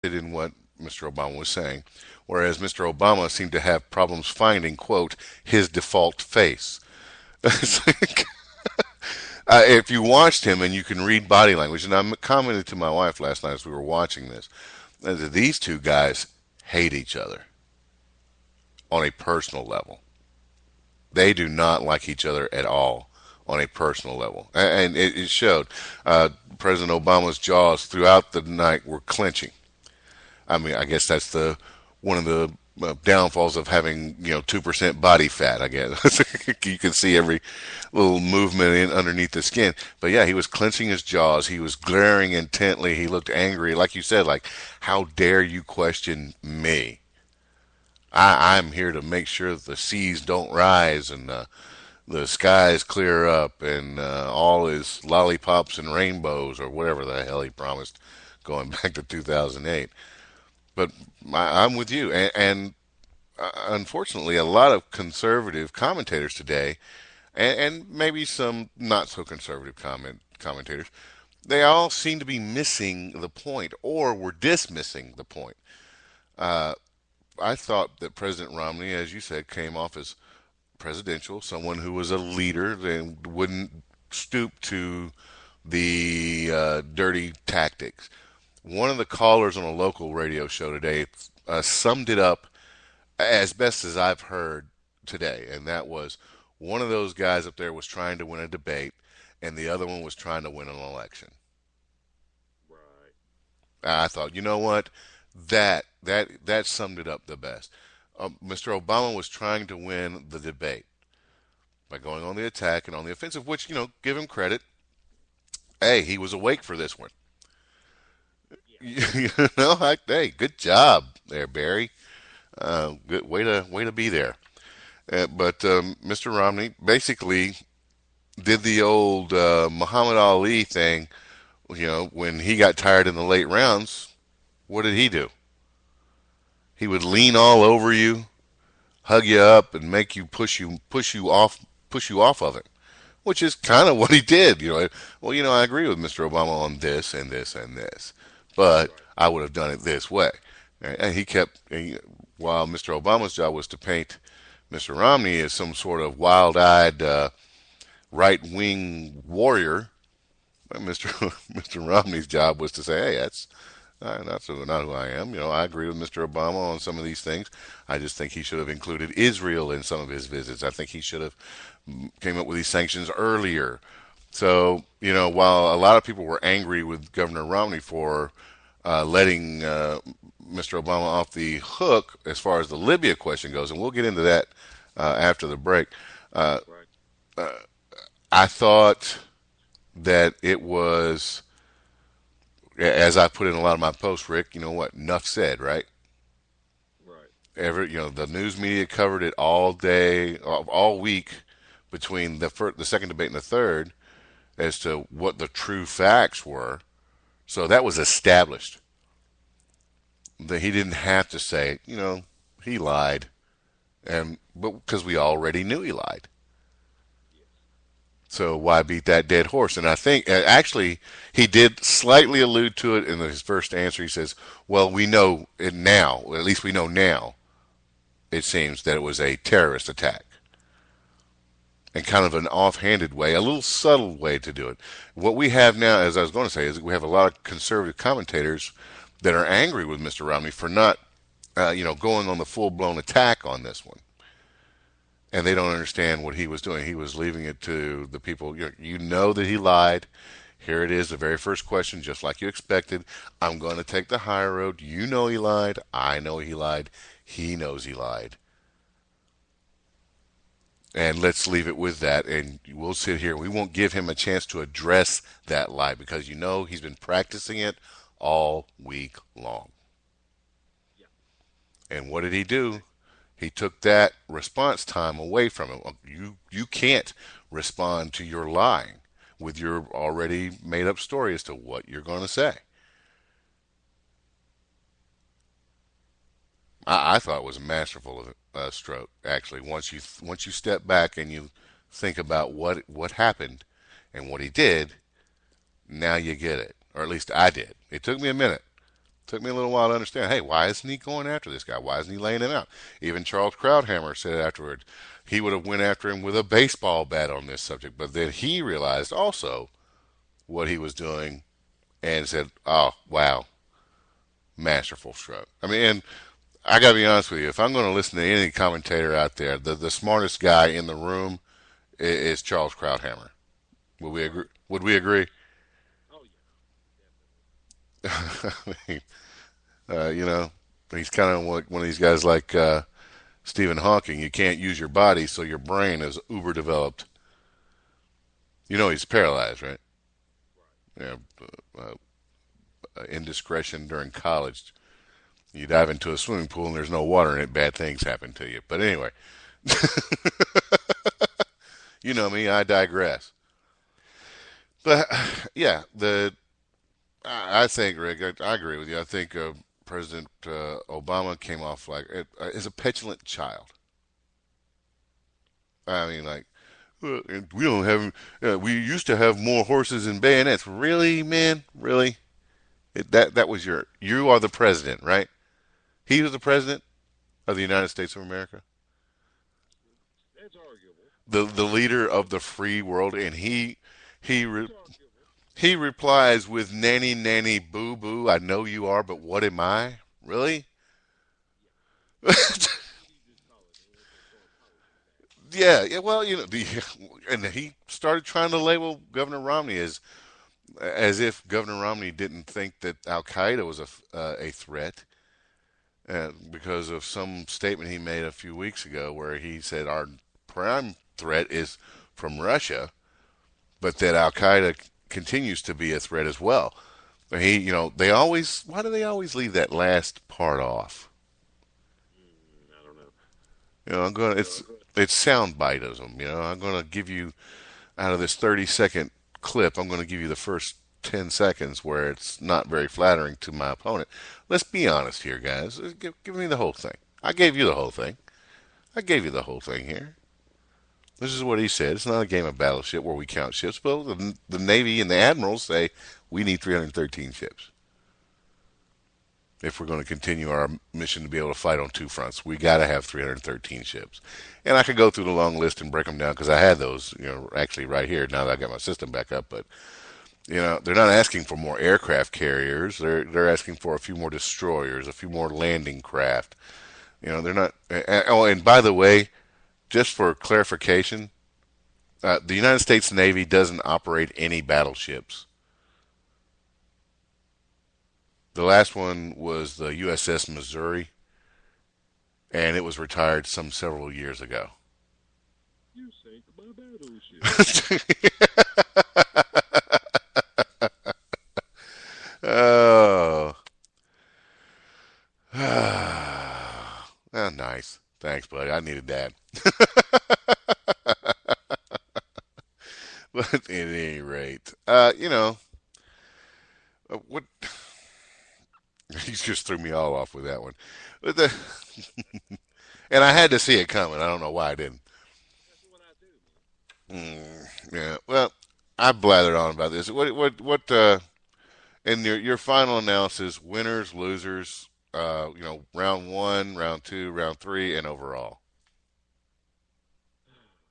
in what Mr. Obama was saying, whereas Mr. Obama seemed to have problems finding, quote, his default face. If you watched him and you can read body language, and I commented to my wife last night as we were watching this, that these two guys hate each other on a personal level. They do not like each other at all on a personal level, and it showed. President Obama's jaws throughout the night were clenching. I mean, I guess that's the one of the downfalls of having 2% body fat. I guess you can see every little movement underneath the skin. But yeah, he was clenching his jaws. He was glaring intently. He looked angry, like you said. Like, how dare you question me? I'm here to make sure that the seas don't rise and the skies clear up and all is lollipops and rainbows or whatever the hell he promised going back to 2008. But I'm with you, and unfortunately, a lot of conservative commentators today, and maybe some not so conservative commentators, they all seem to be missing the point, or were dismissing the point. Uh, I thought that President Romney, as you said, came off as presidential, someone who was a leader and wouldn't stoop to the dirty tactics. One of the callers on a local radio show today summed it up as best as I've heard today, and that was one of those guys up there was trying to win a debate, and the other one was trying to win an election. Right. I thought, you know what, that summed it up the best. Mr. Obama was trying to win the debate by going on the attack and on the offensive, which give him credit. Hey, he was awake for this one. Yeah. Hey, good job there, Barry. Good way to be there. But Mr. Romney basically did the old Muhammad Ali thing. When he got tired in the late rounds, what did he do? He would lean all over you, hug you up, and make you push you off of it. Which is kind of what he did. Well, I agree with Mr. Obama on this and this and this, but Right. I would have done it this way. And he kept, while Mr. Obama's job was to paint Mr. Romney as some sort of wild-eyed right wing warrior. Mr. Mr. Romney's job was to say, "Hey, that's not who I am." I agree with Mr. Obama on some of these things. I just think he should have included Israel in some of his visits. I think he should have came up with these sanctions earlier. So, while a lot of people were angry with Governor Romney for letting Mr. Obama off the hook as far as the Libya question goes, and we'll get into that after the break. Uh, Right. I thought that it was, as I put in a lot of my posts, Rick. You know what? Enough said, right? Right. The news media covered it all day, all week, between the second debate and the third, as to what the true facts were. So that was established. That he didn't have to say, he lied, but because we already knew he lied. Yes. So why beat that dead horse? And I think actually he did slightly allude to it in his first answer. He says, "Well, we know it now. At least we know now. It seems that it was a terrorist attack." In kind of an offhanded way, a little subtle way to do it. What we have now, as I was going to say, is we have a lot of conservative commentators that are angry with Mr. Romney for not, going on the full blown attack on this one, and they don't understand what he was doing. He was leaving it to the people. You know that he lied. Here it is, the very first question, just like you expected. I'm going to take the high road. You know he lied. I know he lied. He knows he lied. And let's leave it with that. And we'll sit here. We won't give him a chance to address that lie because he's been practicing it all week long. Yeah. And what did he do? He took that response time away from him. You can't respond to your lying with your already made up story as to what you're going to say. I thought it was a masterful stroke. Actually, once you step back and you think about what happened and what he did, now you get it, or at least I did. It took me a minute Took me a little while to understand. Hey, why isn't he going after this guy? Why isn't he laying him out? Even Charles Krauthammer said afterward he would have went after him with a baseball bat on this subject, but then he realized also what he was doing and said, "Oh, wow, masterful stroke." I mean, and I got to be honest with you. If I'm going to listen to any commentator out there, the smartest guy in the room is Charles Krauthammer. Would we agree? Right. Would we agree? Oh yeah. Definitely. I mean, you know, he's kind of like one of these guys like Stephen Hawking. You can't use your body, so your brain is uber developed. You know, he's paralyzed, right? Right. You know, indiscretion during college. You dive into a swimming pool and there's no water in it, bad things happen to you. But anyway, you know me, I digress. But yeah, I think, Rick, I agree with you. I think President Obama came off like as a petulant child. I mean, like, "Well, we don't have, we used to have more horses and bayonets." Really, man? Really? That was you are the president, right? He was the president of the United States of America, That's arguable. the leader of the free world, and he re, It's arguable. he replies with "nanny nanny boo boo." I know you are, but what am I? Really? Yeah. Yeah, What do you just call it? They want to throw a policy back. yeah. Well, and he started trying to label Governor Romney as if Governor Romney didn't think that Al Qaeda was a threat, because of some statement he made a few weeks ago where he said our prime threat is from Russia, but that Al Qaeda continues to be a threat as well. They always, why do they always leave that last part off? I don't know. I'm going to, it's soundbiteism. I'm going to give you, out of this 30-second clip, I'm going to give you the first 10 seconds where it's not very flattering to my opponent. Let's be honest here, guys. Give me the whole thing. I gave you the whole thing. I gave you the whole thing here. This is what he said. It's not a game of battleship where we count ships, but the Navy and the admirals say we need 313 ships if we're going to continue our mission to be able to fight on two fronts. We got to have 313 ships. And I could go through the long list and break them down because I had those, actually right here now that I got my system back up. But they're not asking for more aircraft carriers. They're asking for a few more destroyers, a few more landing craft. They're not. Oh, and by the way, just for clarification, the United States Navy doesn't operate any battleships. The last one was the USS Missouri, and it was retired some several years ago. You sank my battleship. Oh, oh, nice. Thanks, buddy. I needed that. But at any rate, what he just threw me all off with that one. But and I had to see it coming. I don't know why I didn't. That's what I do, man. Yeah. Well, I blathered on about this. What? In your final analysis, winners, losers. Round one, round two, round three, and overall.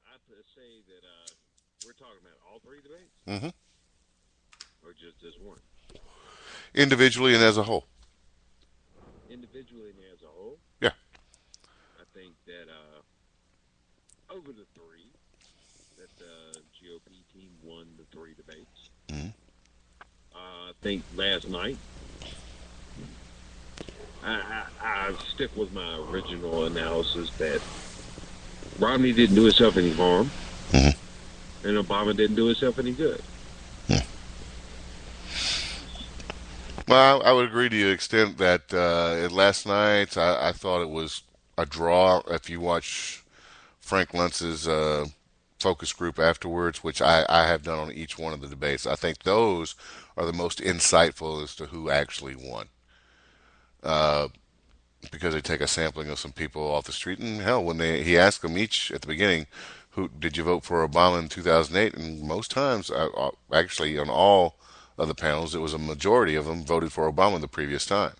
I'd say that we're talking about all three debates, Hmm. or just this one. Individually and as a whole. Individually and as a whole, Yeah. I think that over the three, that the GOP team won the three debates. Hmm. I think last night, I stick with my original analysis that Romney didn't do himself any harm, Hmm. and Obama didn't do himself any good. Well, I would agree to the extent that last night I thought it was a draw. If you watch Frank Luntz's focus group afterwards, which I have done on each one of the debates, I think those are the most insightful as to who actually won. Because they take a sampling of some people off the street, and hell, when he asked them each at the beginning, "Who did you vote for Obama in 2008?" And most times, actually on all of the panels, it was a majority of them voted for Obama the previous time.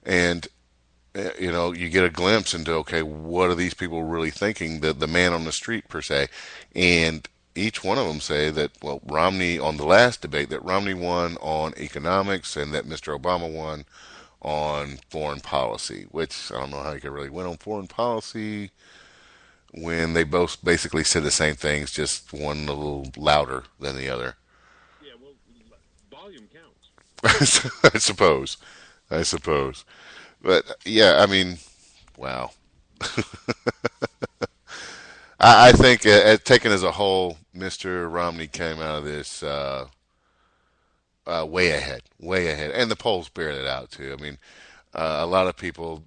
And you get a glimpse into, okay, what are these people really thinking? The man on the street per se, and each one of them say that, well, Romney on the last debate, that Romney won on economics and that Mr. Obama won on foreign policy. Which I don't know how you could really win on foreign policy when they both basically said the same things, just one a little louder than the other. Yeah, well, volume counts. I suppose. I suppose. But yeah, I mean, wow. I think, taken as a whole, Mr. Romney came out of this way ahead, way ahead, and the polls bear that out too. I mean, a lot of people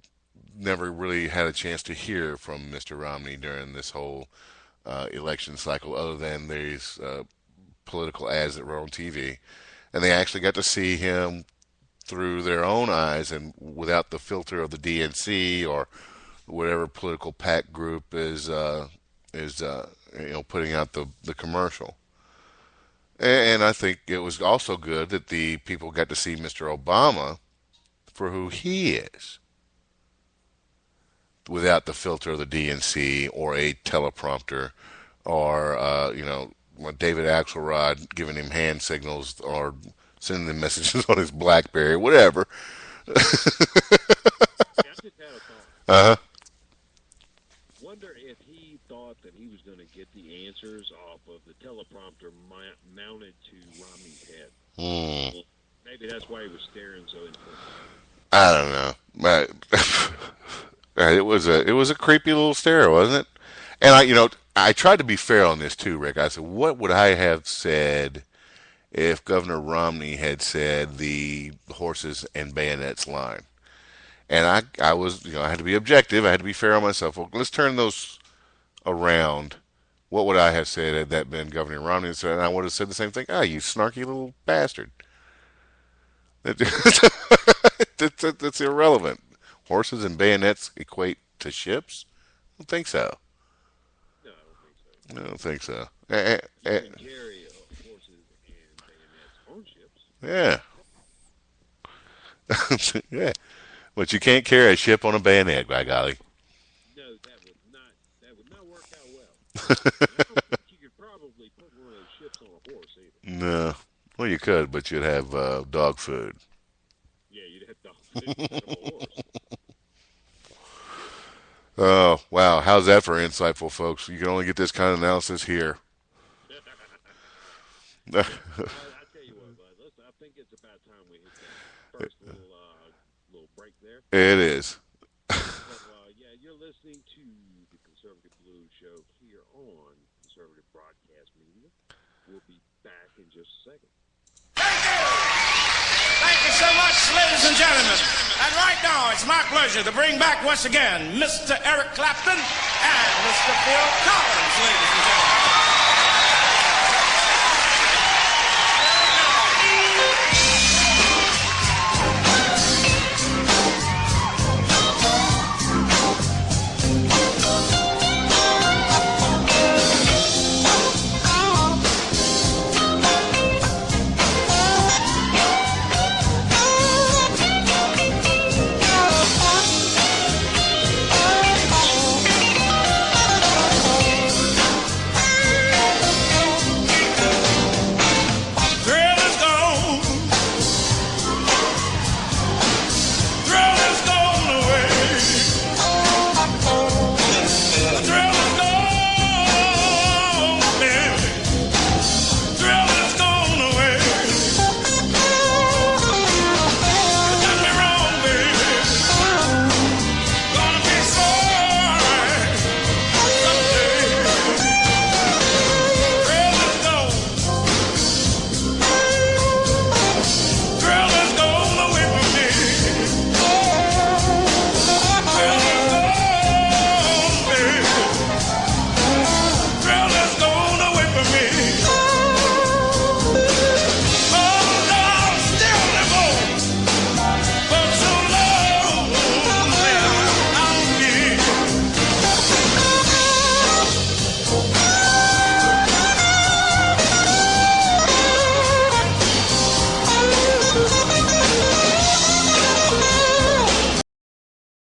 never really had a chance to hear from Mr. Romney during this whole election cycle, other than these political ads that were on TV, and they actually got to see him through their own eyes and without the filter of the DNC or whatever political PAC group is putting out the commercial. And I think it was also good that the people got to see Mr. Obama for who he is, without the filter of the DNC or a teleprompter or David Axelrod giving him hand signals or sending him messages on his BlackBerry, whatever. Yeah, I just had a thought. Uh huh. Wonder if he thought that he was going to get the answers off of the teleprompter mounted to Romney's head. Hmm. Maybe that's why he was staring so intently. I don't know. It was a creepy little stare, wasn't it? And I tried to be fair on this too, Rick. I said, what would I have said if Governor Romney had said the horses and bayonets line? And I was, I had to be objective. I had to be fair on myself. Well, let's turn those around. What would I have said had that been Governor Romney? And I would have said the same thing. Ah, you snarky little bastard. That's irrelevant. Horses and bayonets equate to ships? I don't think so. No, I don't think so. I don't think so. You can carry horses and bayonets on ships. Yeah. Yeah. But you can't carry a ship on a bayonet, by golly. No, that would not work out well. And I don't think you could probably put one of those ships on a horse either. No. Well, you could, but you'd have dog food. Yeah, you'd have dog food instead of a horse. Oh, wow. How's that for insightful, folks? You can only get this kind of analysis here. I tell you what, bud. I think it's about time we hit that first little break there. It is. So, yeah, you're listening to the Conservative Blues Show here on Conservative Broadcast Media. We'll be back in just a second. Thank you so much, ladies and gentlemen. And right now, it's my pleasure to bring back once again Mr. Eric Clapton and Mr. Phil Collins, ladies and gentlemen.